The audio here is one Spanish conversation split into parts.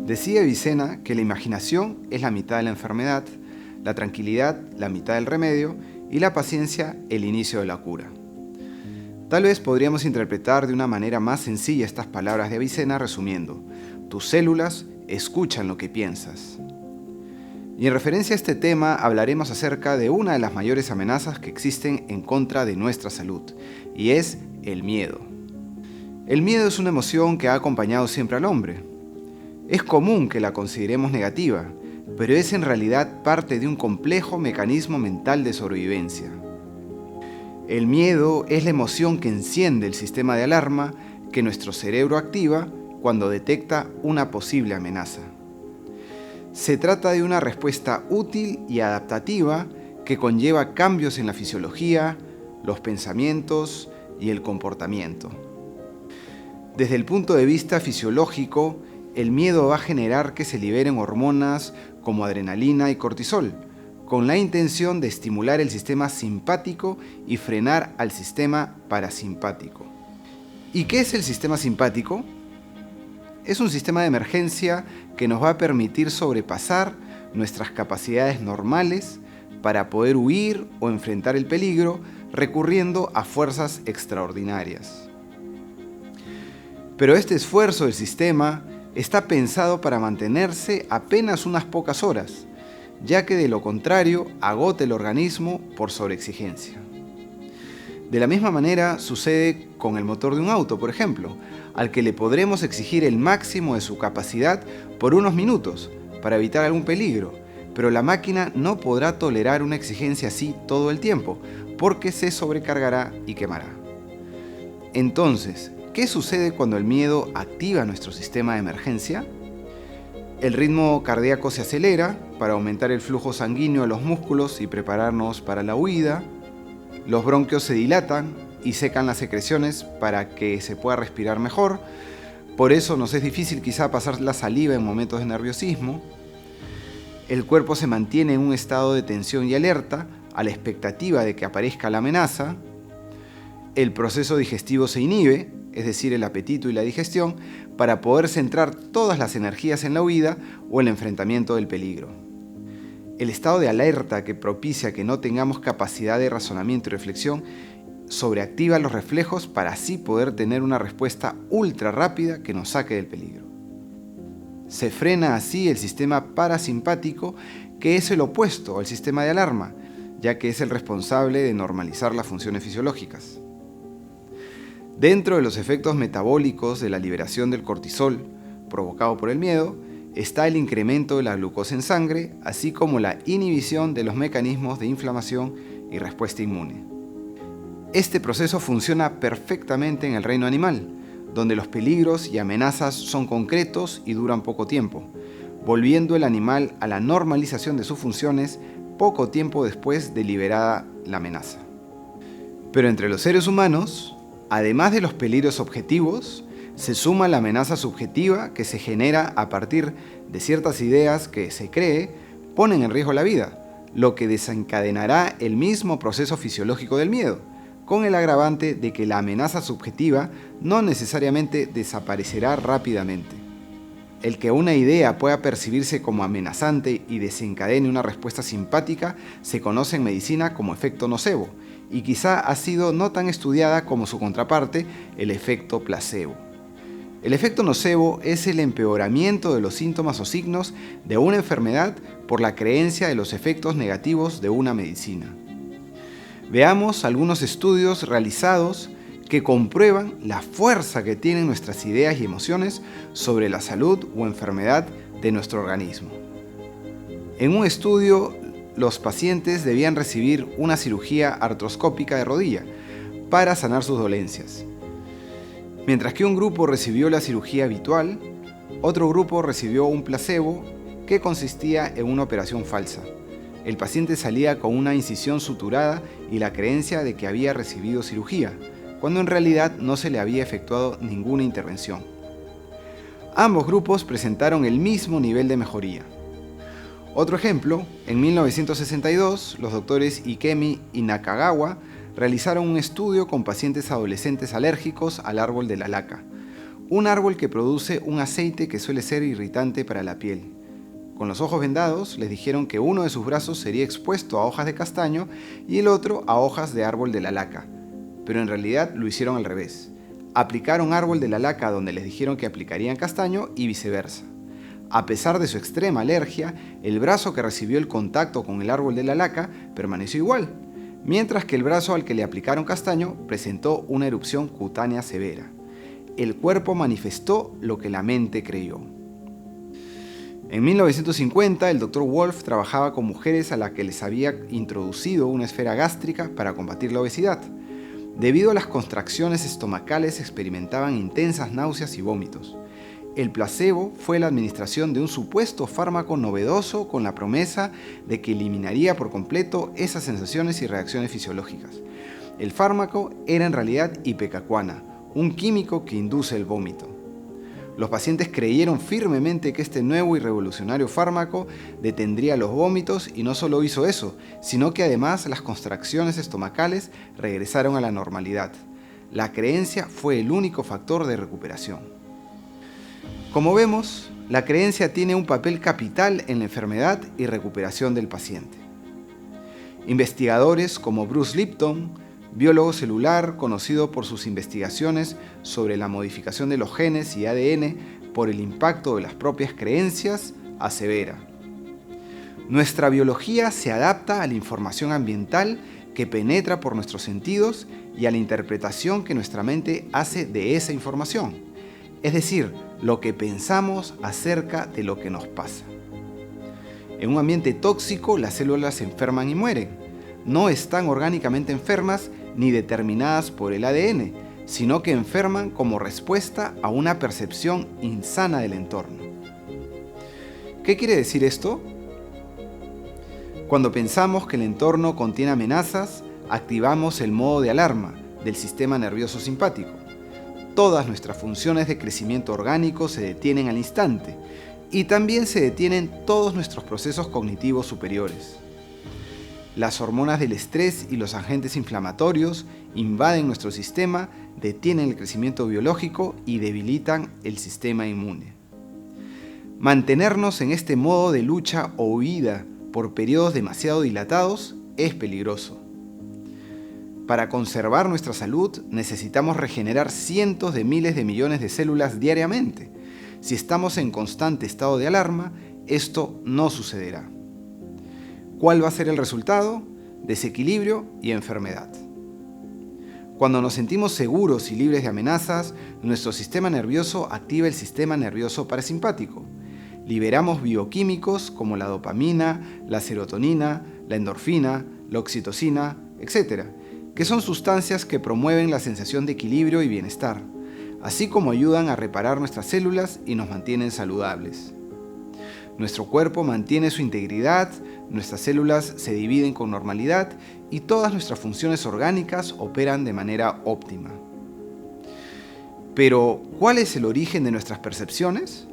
Decía Avicena que la imaginación es la mitad de la enfermedad, la tranquilidad la mitad del remedio y la paciencia el inicio de la cura. Tal vez podríamos interpretar de una manera más sencilla estas palabras de Avicena resumiendo: tus células escuchan lo que piensas. Y en referencia a este tema hablaremos acerca de una de las mayores amenazas que existen en contra de nuestra salud, y es el miedo. El miedo es una emoción que ha acompañado siempre al hombre. Es común que la consideremos negativa, pero es en realidad parte de un complejo mecanismo mental de sobrevivencia. El miedo es la emoción que enciende el sistema de alarma que nuestro cerebro activa cuando detecta una posible amenaza. Se trata de una respuesta útil y adaptativa que conlleva cambios en la fisiología, los pensamientos y el comportamiento. Desde el punto de vista fisiológico, el miedo va a generar que se liberen hormonas como adrenalina y cortisol, con la intención de estimular el sistema simpático y frenar al sistema parasimpático. ¿Y qué es el sistema simpático? Es un sistema de emergencia que nos va a permitir sobrepasar nuestras capacidades normales para poder huir o enfrentar el peligro recurriendo a fuerzas extraordinarias. Pero este esfuerzo del sistema está pensado para mantenerse apenas unas pocas horas, ya que de lo contrario agota el organismo por sobreexigencia. De la misma manera sucede con el motor de un auto, por ejemplo, al que le podremos exigir el máximo de su capacidad por unos minutos para evitar algún peligro, pero la máquina no podrá tolerar una exigencia así todo el tiempo, porque se sobrecargará y quemará. Entonces, ¿qué sucede cuando el miedo activa nuestro sistema de emergencia? El ritmo cardíaco se acelera para aumentar el flujo sanguíneo a los músculos y prepararnos para la huida. Los bronquios se dilatan y secan las secreciones para que se pueda respirar mejor. Por eso nos es difícil quizá pasar la saliva en momentos de nerviosismo. El cuerpo se mantiene en un estado de tensión y alerta a la expectativa de que aparezca la amenaza. El proceso digestivo se inhibe, es decir, el apetito y la digestión, para poder centrar todas las energías en la huida o el enfrentamiento del peligro. El estado de alerta que propicia que no tengamos capacidad de razonamiento y reflexión sobreactiva los reflejos para así poder tener una respuesta ultra rápida que nos saque del peligro. Se frena así el sistema parasimpático, que es el opuesto al sistema de alarma, ya que es el responsable de normalizar las funciones fisiológicas. Dentro de los efectos metabólicos de la liberación del cortisol provocado por el miedo, está el incremento de la glucosa en sangre, así como la inhibición de los mecanismos de inflamación y respuesta inmune. Este proceso funciona perfectamente en el reino animal, donde los peligros y amenazas son concretos y duran poco tiempo, volviendo el animal a la normalización de sus funciones poco tiempo después de liberada la amenaza. Pero entre los seres humanos, además de los peligros objetivos, se suma la amenaza subjetiva que se genera a partir de ciertas ideas que se cree ponen en riesgo la vida, lo que desencadenará el mismo proceso fisiológico del miedo, con el agravante de que la amenaza subjetiva no necesariamente desaparecerá rápidamente. El que una idea pueda percibirse como amenazante y desencadene una respuesta simpática se conoce en medicina como efecto nocebo, y quizá ha sido no tan estudiada como su contraparte, el efecto placebo. El efecto nocebo es el empeoramiento de los síntomas o signos de una enfermedad por la creencia de los efectos negativos de una medicina. Veamos algunos estudios realizados que comprueban la fuerza que tienen nuestras ideas y emociones sobre la salud o enfermedad de nuestro organismo. En un estudio, los pacientes debían recibir una cirugía artroscópica de rodilla para sanar sus dolencias. Mientras que un grupo recibió la cirugía habitual, otro grupo recibió un placebo que consistía en una operación falsa. El paciente salía con una incisión suturada y la creencia de que había recibido cirugía, cuando en realidad no se le había efectuado ninguna intervención. Ambos grupos presentaron el mismo nivel de mejoría. Otro ejemplo, en 1962, los doctores Ikemi y Nakagawa realizaron un estudio con pacientes adolescentes alérgicos al árbol de la laca, un árbol que produce un aceite que suele ser irritante para la piel. Con los ojos vendados, les dijeron que uno de sus brazos sería expuesto a hojas de castaño y el otro a hojas de árbol de la laca. Pero en realidad lo hicieron al revés. Aplicaron árbol de la laca donde les dijeron que aplicarían castaño y viceversa. A pesar de su extrema alergia, el brazo que recibió el contacto con el árbol de la laca permaneció igual, mientras que el brazo al que le aplicaron castaño presentó una erupción cutánea severa. El cuerpo manifestó lo que la mente creyó. En 1950, el Dr. Wolf trabajaba con mujeres a las que les había introducido una esfera gástrica para combatir la obesidad. Debido a las contracciones estomacales, experimentaban intensas náuseas y vómitos. El placebo fue la administración de un supuesto fármaco novedoso con la promesa de que eliminaría por completo esas sensaciones y reacciones fisiológicas. El fármaco era en realidad ipecacuana, un químico que induce el vómito. Los pacientes creyeron firmemente que este nuevo y revolucionario fármaco detendría los vómitos y no solo hizo eso, sino que además las contracciones estomacales regresaron a la normalidad. La creencia fue el único factor de recuperación. Como vemos, la creencia tiene un papel capital en la enfermedad y recuperación del paciente. Investigadores como Bruce Lipton, biólogo celular conocido por sus investigaciones sobre la modificación de los genes y ADN por el impacto de las propias creencias, asevera: nuestra biología se adapta a la información ambiental que penetra por nuestros sentidos y a la interpretación que nuestra mente hace de esa información, es decir, lo que pensamos acerca de lo que nos pasa. En un ambiente tóxico, las células se enferman y mueren. No están orgánicamente enfermas ni determinadas por el ADN, sino que enferman como respuesta a una percepción insana del entorno. ¿Qué quiere decir esto? Cuando pensamos que el entorno contiene amenazas, activamos el modo de alarma del sistema nervioso simpático. Todas nuestras funciones de crecimiento orgánico se detienen al instante y también se detienen todos nuestros procesos cognitivos superiores. Las hormonas del estrés y los agentes inflamatorios invaden nuestro sistema, detienen el crecimiento biológico y debilitan el sistema inmune. Mantenernos en este modo de lucha o huida por periodos demasiado dilatados es peligroso. Para conservar nuestra salud necesitamos regenerar cientos de miles de millones de células diariamente. Si estamos en constante estado de alarma, esto no sucederá. ¿Cuál va a ser el resultado? Desequilibrio y enfermedad. Cuando nos sentimos seguros y libres de amenazas, nuestro sistema nervioso activa el sistema nervioso parasimpático. Liberamos bioquímicos como la dopamina, la serotonina, la endorfina, la oxitocina, etc., que son sustancias que promueven la sensación de equilibrio y bienestar, así como ayudan a reparar nuestras células y nos mantienen saludables. Nuestro cuerpo mantiene su integridad, nuestras células se dividen con normalidad y todas nuestras funciones orgánicas operan de manera óptima. Pero, ¿cuál es el origen de nuestras percepciones?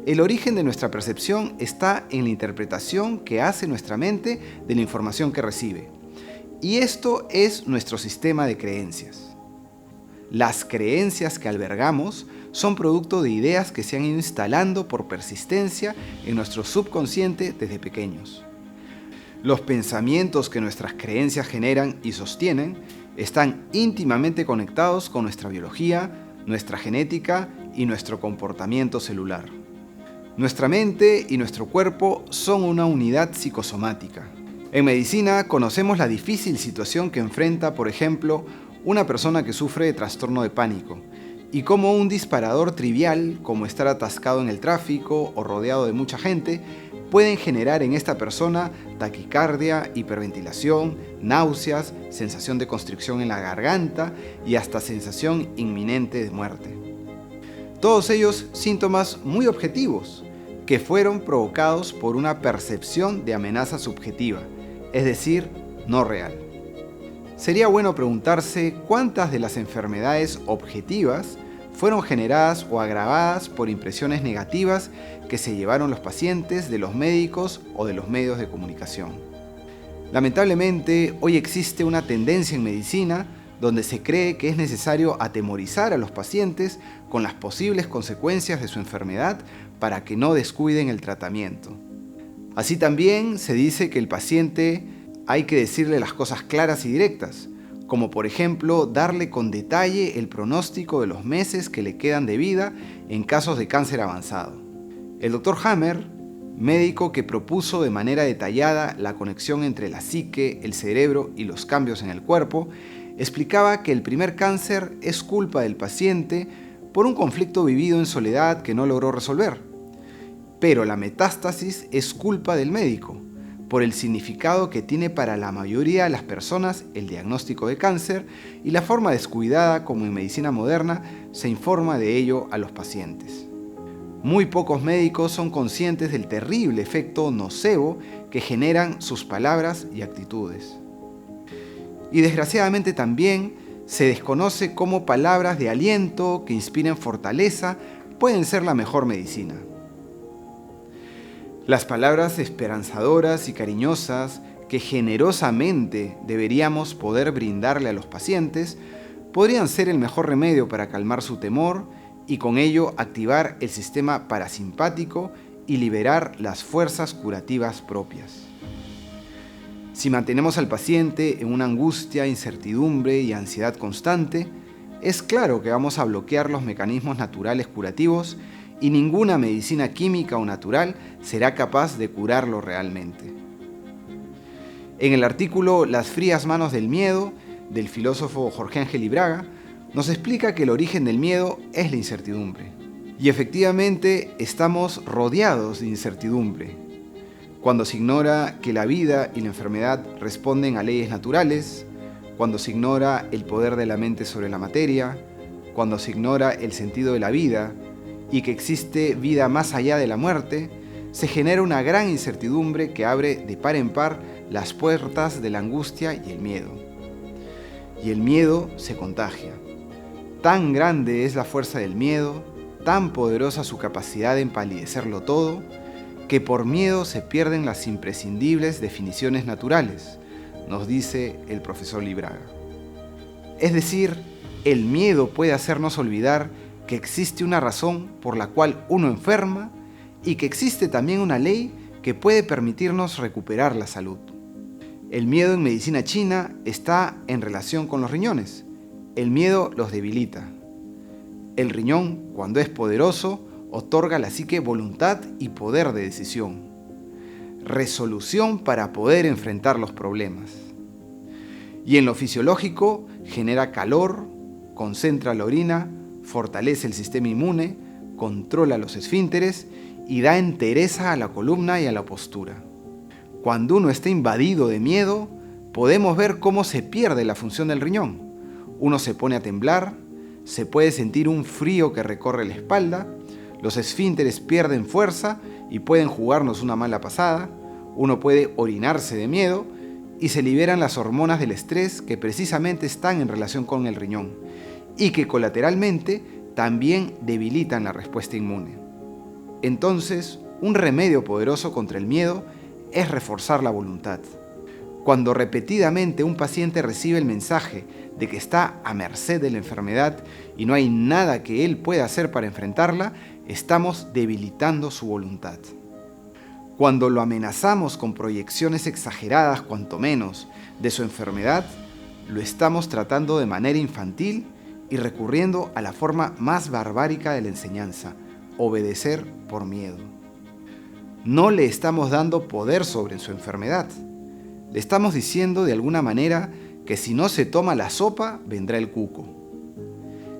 El origen de nuestra percepción está en la interpretación que hace nuestra mente de la información que recibe. Y esto es nuestro sistema de creencias. Las creencias que albergamos son producto de ideas que se han ido instalando por persistencia en nuestro subconsciente desde pequeños. Los pensamientos que nuestras creencias generan y sostienen están íntimamente conectados con nuestra biología, nuestra genética y nuestro comportamiento celular. Nuestra mente y nuestro cuerpo son una unidad psicosomática. En medicina conocemos la difícil situación que enfrenta, por ejemplo, una persona que sufre de trastorno de pánico, y cómo un disparador trivial, como estar atascado en el tráfico o rodeado de mucha gente, pueden generar en esta persona taquicardia, hiperventilación, náuseas, sensación de constricción en la garganta y hasta sensación inminente de muerte. Todos ellos síntomas muy objetivos, que fueron provocados por una percepción de amenaza subjetiva, es decir, no real. Sería bueno preguntarse cuántas de las enfermedades objetivas fueron generadas o agravadas por impresiones negativas que se llevaron los pacientes de los médicos o de los medios de comunicación. Lamentablemente, hoy existe una tendencia en medicina donde se cree que es necesario atemorizar a los pacientes con las posibles consecuencias de su enfermedad para que no descuiden el tratamiento. Así también se dice que el paciente hay que decirle las cosas claras y directas, como por ejemplo darle con detalle el pronóstico de los meses que le quedan de vida en casos de cáncer avanzado. El Dr. Hammer, médico que propuso de manera detallada la conexión entre la psique, el cerebro y los cambios en el cuerpo, explicaba que el primer cáncer es culpa del paciente por un conflicto vivido en soledad que no logró resolver. Pero la metástasis es culpa del médico, por el significado que tiene para la mayoría de las personas el diagnóstico de cáncer y la forma descuidada como en medicina moderna se informa de ello a los pacientes. Muy pocos médicos son conscientes del terrible efecto nocebo que generan sus palabras y actitudes. Y desgraciadamente también se desconoce cómo palabras de aliento que inspiren fortaleza pueden ser la mejor medicina. Las palabras esperanzadoras y cariñosas que generosamente deberíamos poder brindarle a los pacientes podrían ser el mejor remedio para calmar su temor y con ello activar el sistema parasimpático y liberar las fuerzas curativas propias. Si mantenemos al paciente en una angustia, incertidumbre y ansiedad constante, es claro que vamos a bloquear los mecanismos naturales curativos y ninguna medicina química o natural será capaz de curarlo realmente. En el artículo Las frías manos del miedo, del filósofo Jorge Ángel Ibraga, nos explica que el origen del miedo es la incertidumbre. Y efectivamente estamos rodeados de incertidumbre. Cuando se ignora que la vida y la enfermedad responden a leyes naturales, cuando se ignora el poder de la mente sobre la materia, cuando se ignora el sentido de la vida y que existe vida más allá de la muerte, se genera una gran incertidumbre que abre de par en par las puertas de la angustia y el miedo. Y el miedo se contagia. Tan grande es la fuerza del miedo, tan poderosa su capacidad de empalidecerlo todo, que por miedo se pierden las imprescindibles definiciones naturales, nos dice el profesor Libraga. Es decir, el miedo puede hacernos olvidar que existe una razón por la cual uno enferma y que existe también una ley que puede permitirnos recuperar la salud. El miedo en medicina china está en relación con los riñones. El miedo los debilita. El riñón, cuando es poderoso, otorga a la psique voluntad y poder de decisión, resolución para poder enfrentar los problemas. Y en lo fisiológico genera calor, concentra la orina, fortalece el sistema inmune, controla los esfínteres y da entereza a la columna y a la postura. Cuando uno está invadido de miedo, podemos ver cómo se pierde la función del riñón. Uno se pone a temblar, se puede sentir un frío que recorre la espalda, los esfínteres pierden fuerza y pueden jugarnos una mala pasada, uno puede orinarse de miedo y se liberan las hormonas del estrés que precisamente están en relación con el riñón y que colateralmente también debilitan la respuesta inmune. Entonces, un remedio poderoso contra el miedo es reforzar la voluntad. Cuando repetidamente un paciente recibe el mensaje de que está a merced de la enfermedad y no hay nada que él pueda hacer para enfrentarla, estamos debilitando su voluntad. Cuando lo amenazamos con proyecciones exageradas, cuanto menos, de su enfermedad, lo estamos tratando de manera infantil y recurriendo a la forma más barbárica de la enseñanza, obedecer por miedo. No le estamos dando poder sobre su enfermedad. Le estamos diciendo de alguna manera que si no se toma la sopa, vendrá el cuco.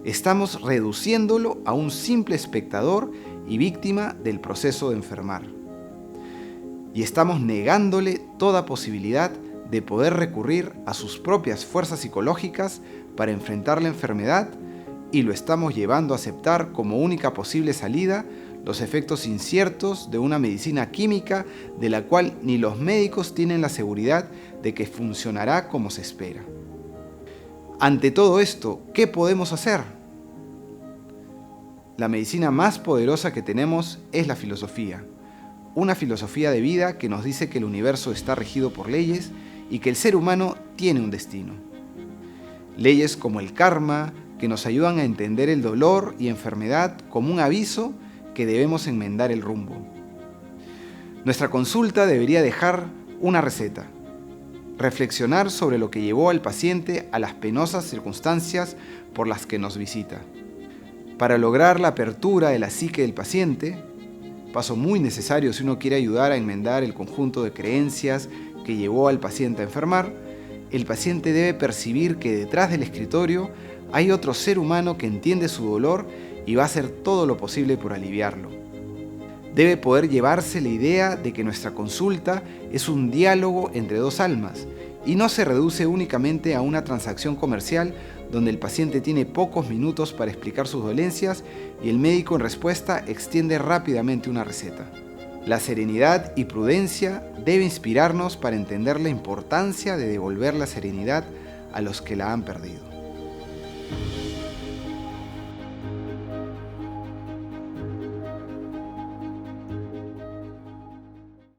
Estamos reduciéndolo a un simple espectador y víctima del proceso de enfermar. Y estamos negándole toda posibilidad de poder recurrir a sus propias fuerzas psicológicas para enfrentar la enfermedad y lo estamos llevando a aceptar como única posible salida los efectos inciertos de una medicina química de la cual ni los médicos tienen la seguridad de que funcionará como se espera. Ante todo esto, ¿qué podemos hacer? La medicina más poderosa que tenemos es la filosofía. Una filosofía de vida que nos dice que el universo está regido por leyes y que el ser humano tiene un destino. Leyes como el karma, que nos ayudan a entender el dolor y enfermedad como un aviso que debemos enmendar el rumbo. Nuestra consulta debería dejar una receta: reflexionar sobre lo que llevó al paciente a las penosas circunstancias por las que nos visita. Para lograr la apertura de la psique del paciente, paso muy necesario si uno quiere ayudar a enmendar el conjunto de creencias que llevó al paciente a enfermar, el paciente debe percibir que detrás del escritorio hay otro ser humano que entiende su dolor y va a hacer todo lo posible por aliviarlo. Debe poder llevarse la idea de que nuestra consulta es un diálogo entre dos almas y no se reduce únicamente a una transacción comercial donde el paciente tiene pocos minutos para explicar sus dolencias y el médico en respuesta extiende rápidamente una receta. La serenidad y prudencia debe inspirarnos para entender la importancia de devolver la serenidad a los que la han perdido.